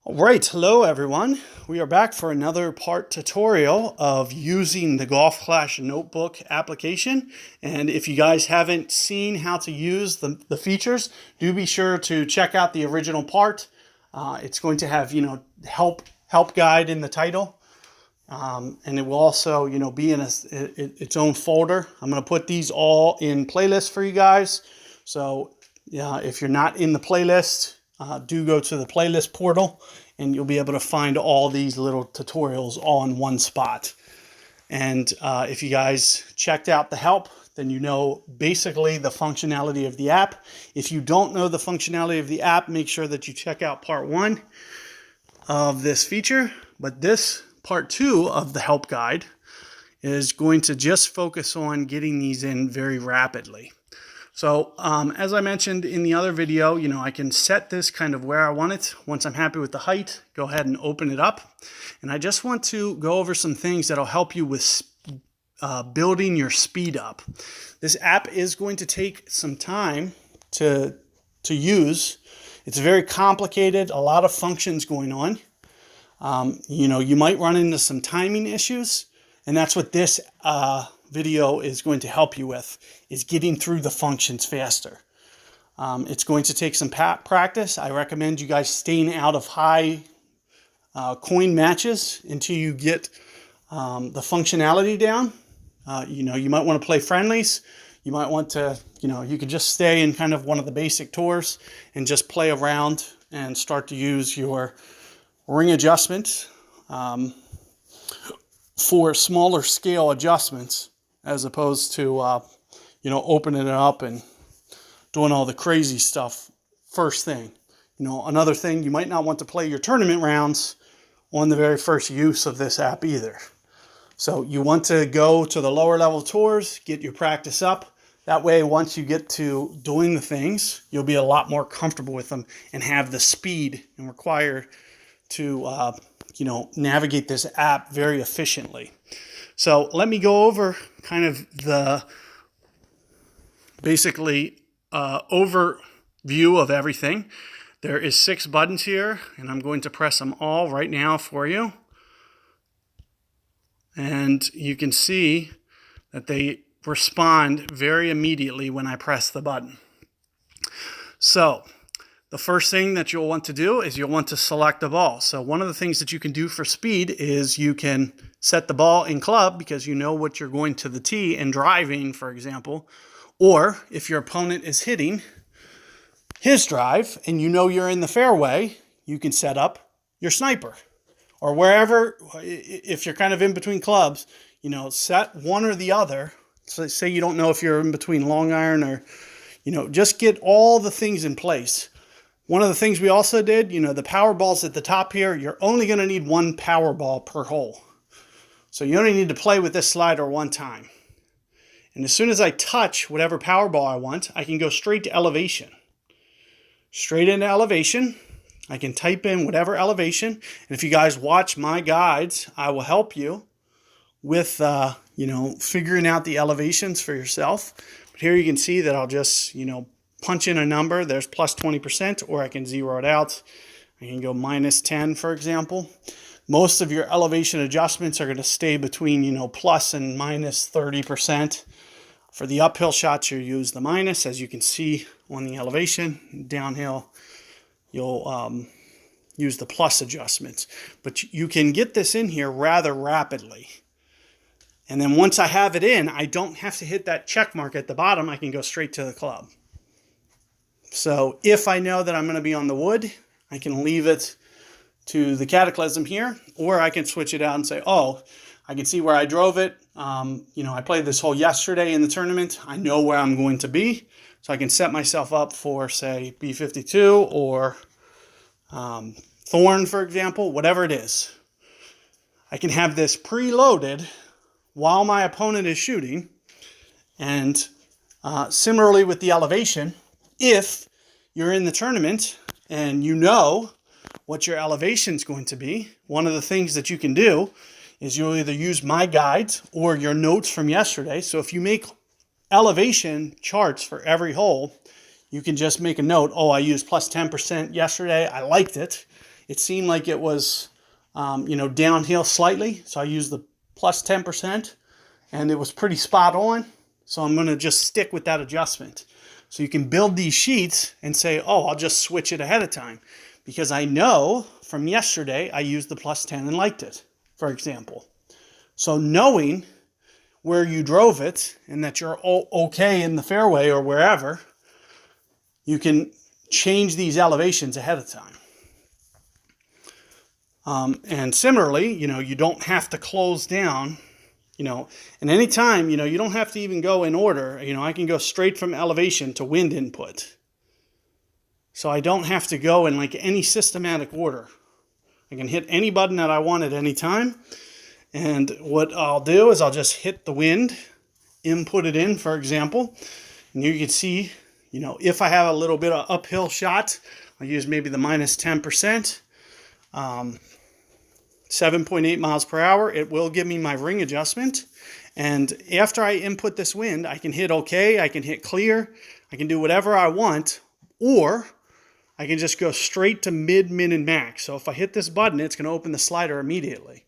All right, hello everyone. We are back for another part tutorial of using the Golf Clash notebook application. And if you guys haven't seen how to use the features, do be sure to check out the original part. It's going to have, help guide in the title. And it will also, be in its own folder. I'm going to put these all in playlists for you guys. So if you're not in the playlist, do go to the playlist portal and you'll be able to find all these little tutorials all in one spot. And if you guys checked out the help, then you know basically the functionality of the app. If you don't know the functionality of the app, make sure that you check out part 1 of this feature. But this part 2 of the help guide is going to just focus on getting these in very rapidly. So as I mentioned in the other video, I can set this kind of where I want it. Once I'm happy with the height, go ahead and open it up. And I just want to go over some things that'll help you with building your speed up. This app is going to take some time to use. It's very complicated, a lot of functions going on. You might run into some timing issues, and that's what this video is going to help you with, is getting through the functions faster. It's going to take some practice. I recommend you guys staying out of high coin matches until you get the functionality down. You might want to play friendlies. You might want to, you could just stay in kind of one of the basic tours and just play around and start to use your ring adjustment for smaller scale adjustments, as opposed to, opening it up and doing all the crazy stuff first thing. Another thing, you might not want to play your tournament rounds on the very first use of this app either. So you want to go to the lower level tours, get your practice up. That way, once you get to doing the things, you'll be a lot more comfortable with them and have the speed and require to, navigate this app very efficiently. So let me go over kind of the basically overview of everything. There is 6 buttons here, and I'm going to press them all right now for you. And you can see that they respond very immediately when I press the button. So the first thing that you'll want to do is you'll want to select the ball. So one of the things that you can do for speed is you can set the ball in club, because you know what you're going to the tee and driving, for example. Or if your opponent is hitting his drive and you know you're in the fairway, you can set up your sniper. Or wherever, if you're kind of in between clubs, set one or the other. So say you don't know if you're in between long iron or, just get all the things in place. One of the things we also did, the power balls at the top here, you're only going to need 1 power ball per hole. So you only need to play with this slider 1 time. And as soon as I touch whatever power ball I want, I can go straight to elevation. Straight into elevation. I can type in whatever elevation. And if you guys watch my guides, I will help you with, figuring out the elevations for yourself. But here you can see that I'll just, punch in a number. There's plus 20%, or I can zero it out. I can go minus 10, for example. Most of your elevation adjustments are going to stay between, plus and minus 30%. For the uphill shots, you use the minus, as you can see on the elevation. Downhill, you'll use the plus adjustments. But you can get this in here rather rapidly. And then once I have it in, I don't have to hit that check mark at the bottom. I can go straight to the club. So if I know that I'm going to be on the wood, I can leave it to the cataclysm here, or I can switch it out and say, oh, I can see where I drove it. I played this hole yesterday in the tournament. I know where I'm going to be. So I can set myself up for, say, B52 or Thorn, for example, whatever it is. I can have this preloaded while my opponent is shooting. And similarly with the elevation, if you're in the tournament and you know what your elevation is going to be, one of the things that you can do is you'll either use my guides or your notes from yesterday. So if you make elevation charts for every hole, you can just make a note, oh, I used plus 10% yesterday, I liked it, it seemed like it was, downhill slightly. So I used the plus 10%, and it was pretty spot on. So I'm going to just stick with that adjustment. So you can build these sheets and say, oh, I'll just switch it ahead of time. Because I know from yesterday I used the plus 10 and liked it, for example. So knowing where you drove it and that you're okay in the fairway or wherever, you can change these elevations ahead of time. And similarly, you don't have to close down, and anytime, you don't have to even go in order. I can go straight from elevation to wind input. So I don't have to go in like any systematic order. I can hit any button that I want at any time. And what I'll do is I'll just hit the wind, input it in, for example. And you can see, if I have a little bit of uphill shot, I'll use maybe the minus 10%. 7.8 miles per hour. It will give me my ring adjustment. And after I input this wind, I can hit OK, I can hit clear, I can do whatever I want, or I can just go straight to mid, min, and max. So if I hit this button, it's going to open the slider immediately.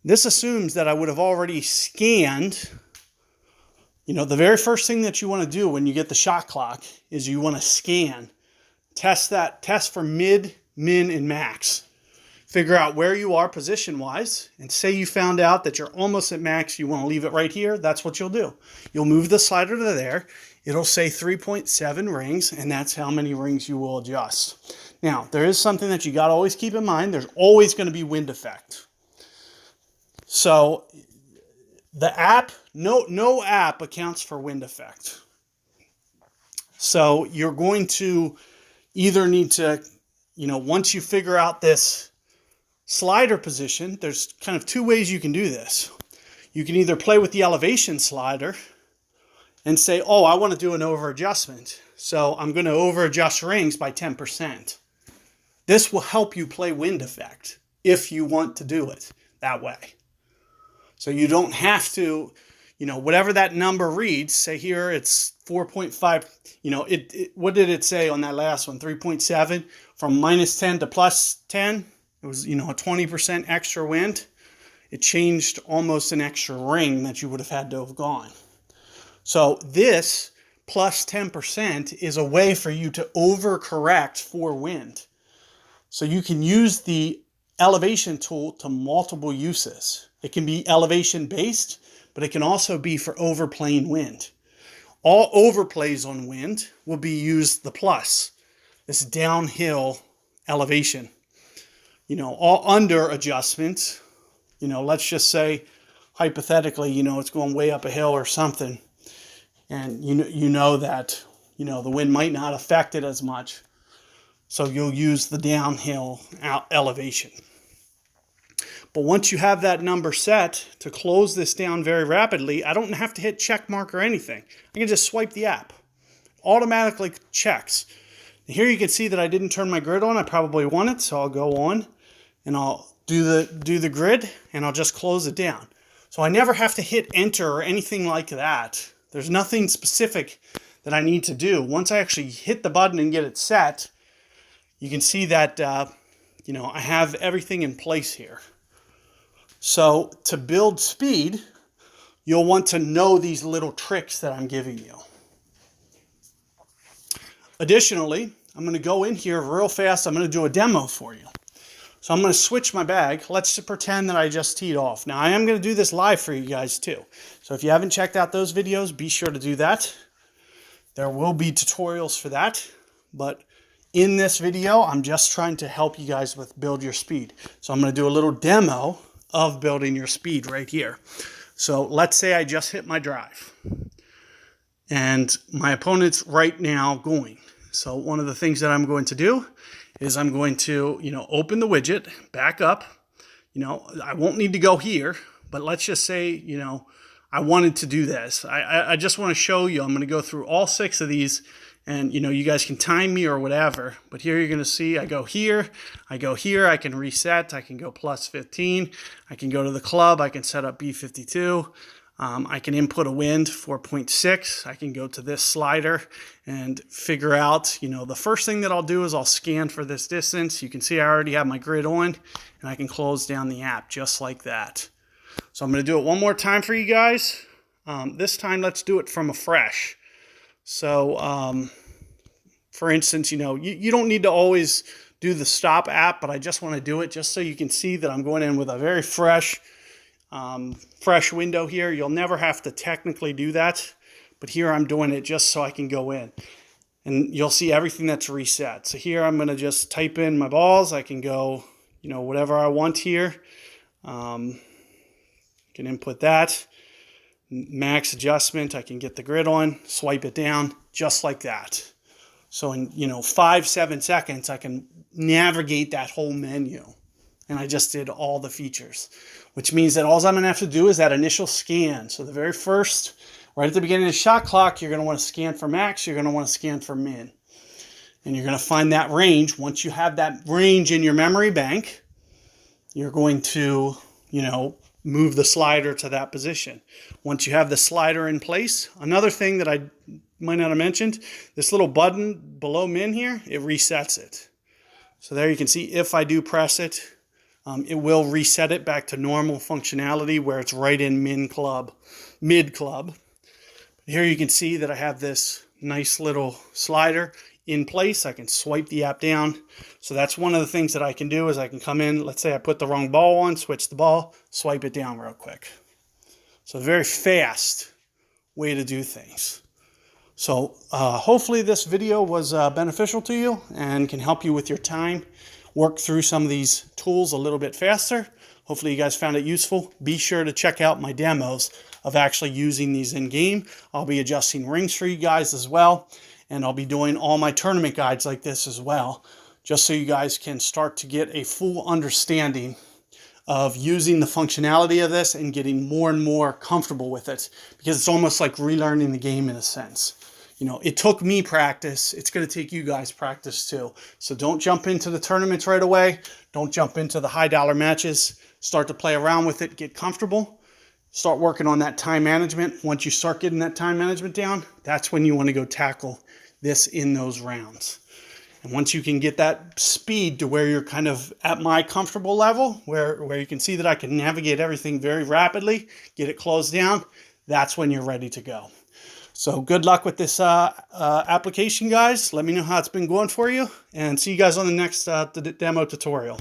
This assumes that I would have already scanned. The very first thing that you want to do when you get the shot clock is you want to scan. Test for mid, min, and max. Figure out where you are position-wise, and say you found out that you're almost at max, you want to leave it right here, that's what you'll do. You'll move the slider to there. It'll say 3.7 rings, and that's how many rings you will adjust. Now, there is something that you got to always keep in mind. There's always going to be wind effect. So the app, no app accounts for wind effect. So you're going to either need to, once you figure out this slider position, there's kind of two ways you can do this. You can either play with the elevation slider and say, oh, I want to do an over adjustment. So I'm going to over adjust rings by 10%. This will help you play wind effect if you want to do it that way. So you don't have to, whatever that number reads, say here it's 4.5, what did it say on that last one? 3.7 from minus 10 to plus 10. It was, a 20% extra wind. It changed almost an extra ring that you would have had to have gone. So this plus 10% is a way for you to overcorrect for wind. So you can use the elevation tool to multiple uses. It can be elevation based, but it can also be for overplaying wind. All overplays on wind will be used the plus, this downhill elevation. All under adjustments, let's just say hypothetically, it's going way up a hill or something. And you know that, the wind might not affect it as much. So you'll use the downhill elevation. But once you have that number set to close this down very rapidly, I don't have to hit check mark or anything. I can just swipe the app. Automatically checks. Here you can see that I didn't turn my grid on. I probably want it, so I'll go on and I'll do the grid and I'll just close it down. So I never have to hit enter or anything like that. There's nothing specific that I need to do. Once I actually hit the button and get it set, you can see that I have everything in place here. So to build speed, you'll want to know these little tricks that I'm giving you. Additionally, I'm going to go in here real fast. I'm going to do a demo for you. So I'm going to switch my bag. Let's pretend that I just teed off. Now I am going to do this live for you guys too. So if you haven't checked out those videos, be sure to do that. There will be tutorials for that. But in this video, I'm just trying to help you guys with build your speed. So I'm going to do a little demo of building your speed right here. So let's say I just hit my drive. And my opponent's right now going. So one of the things that I'm going to do is I'm going to, open the widget, back up. I won't need to go here, but let's just say, I wanted to do this. I just want to show you, I'm going to go through all 6 of these and, you guys can time me or whatever. But here you're going to see I go here, I can reset, I can go plus 15, I can go to the club, I can set up B52. I can input a wind 4.6. I can go to this slider and figure out, the first thing that I'll do is I'll scan for this distance. You can see I already have my grid on, and I can close down the app just like that. So I'm going to do it one more time for you guys. This time, let's do it from afresh. So, for instance, you don't need to always do the stop app, but I just want to do it just so you can see that I'm going in with a very fresh window here. You'll never have to technically do that, but here I'm doing it just so I can go in. And you'll see everything that's reset. So here I'm going to just type in my balls. I can go, whatever I want here. Can input that. Max adjustment, I can get the grid on, swipe it down, just like that. So in 5-7 seconds, I can navigate that whole menu. And I just did all the features, which means that all I'm going to have to do is that initial scan. So the very first, right at the beginning of the shot clock, you're going to want to scan for max, you're going to want to scan for min. And you're going to find that range. Once you have that range in your memory bank, you're going to, move the slider to that position. Once you have the slider in place, another thing that I might not have mentioned, this little button below min here, it resets it. So there you can see if I do press it, it will reset it back to normal functionality where it's right in mid club. Here you can see that I have this nice little slider in place. I can swipe the app down. So that's one of the things that I can do is I can come in, let's say I put the wrong ball on, switch the ball, swipe it down real quick. So a very fast way to do things. So hopefully this video was beneficial to you and can help you with your time, work through some of these tools a little bit faster. Hopefully you guys found it useful. Be sure to check out my demos of actually using these in game. I'll be adjusting rings for you guys as well. And I'll be doing all my tournament guides like this as well, just so you guys can start to get a full understanding of using the functionality of this and getting more and more comfortable with it, because it's almost like relearning the game in a sense. It took me practice. It's going to take you guys practice too. So don't jump into the tournaments right away. Don't jump into the high dollar matches. Start to play around with it, get comfortable. Start working on that time management. Once you start getting that time management down, that's when you want to go tackle this in those rounds. And once you can get that speed to where you're kind of at my comfortable level, where you can see that I can navigate everything very rapidly, get it closed down, that's when you're ready to go. So good luck with this application, guys. Let me know how it's been going for you, and see you guys on the next demo tutorial.